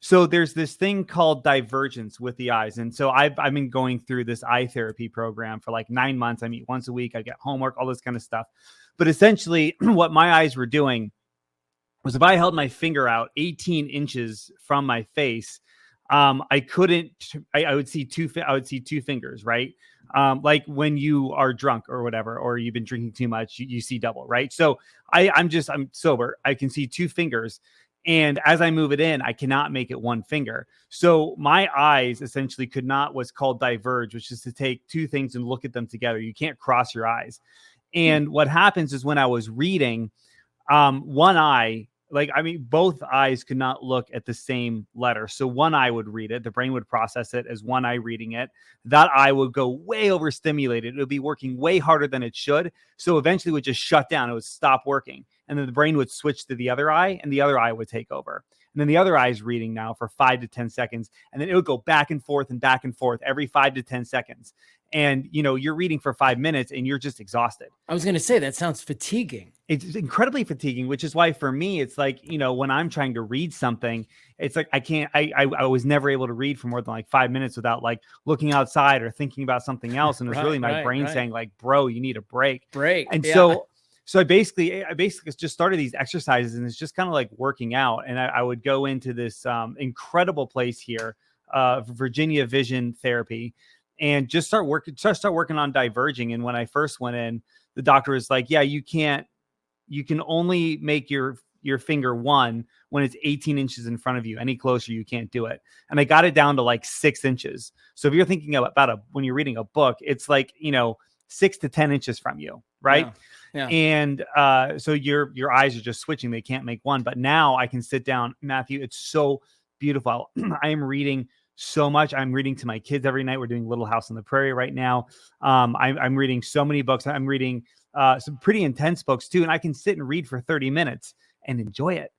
So there's this thing called divergence with the eyes. And so I've been going through this eye therapy program for like 9 months. I meet once a week. I get homework, all this kind of stuff. But essentially what my eyes were doing was if I held my finger out 18 inches from my face, I couldn't, I would see I would see two fingers, right? Like when you are drunk or whatever, or you've been drinking too much, you see double, right? So I'm sober. I can see two fingers. And as I move it in, I cannot make it one finger. So my eyes essentially could not what's called diverge, which is to take two things and look at them together. You can't cross your eyes. And what happens is when I was reading, one eye, like, I mean, both eyes could not look at the same letter. So one eye would read it. The brain would process it as one eye reading it. That eye would go way overstimulated. It would be working way harder than it should. So eventually it would just shut down. It would stop working. And then the brain would switch to the other eye and the other eye would take over. And then the other eye is reading now for 5 to 10 seconds. And then it would go back and forth every 5 to 10 seconds. And, you're reading for 5 minutes and you're just exhausted. I was going to say, that sounds fatiguing. It's incredibly fatiguing, which is why for me, it's like, when I'm trying to read something, it's like, I was never able to read for more than like 5 minutes without like looking outside or thinking about something else. And it was really my brain saying like, bro, you need a break. And so I basically just started these exercises, and it's just kind of like working out. And I would go into this incredible place here, Virginia Vision Therapy, and just start working on diverging. And when I first went in, the doctor was like, yeah, you can only make your finger one when it's 18 inches in front of you. Any closer, you can't do it. And I got it down to like 6 inches. So if you're thinking about when you're reading a book, it's like, 6 to 10 inches from you. Right. Yeah. And so your eyes are just switching. They can't make one. But now I can sit down, Matthew. It's so beautiful. I am reading so much. I'm reading to my kids every night. We're doing Little House on the Prairie right now. I'm reading so many books. I'm reading some pretty intense books too. And I can sit and read for 30 minutes and enjoy it.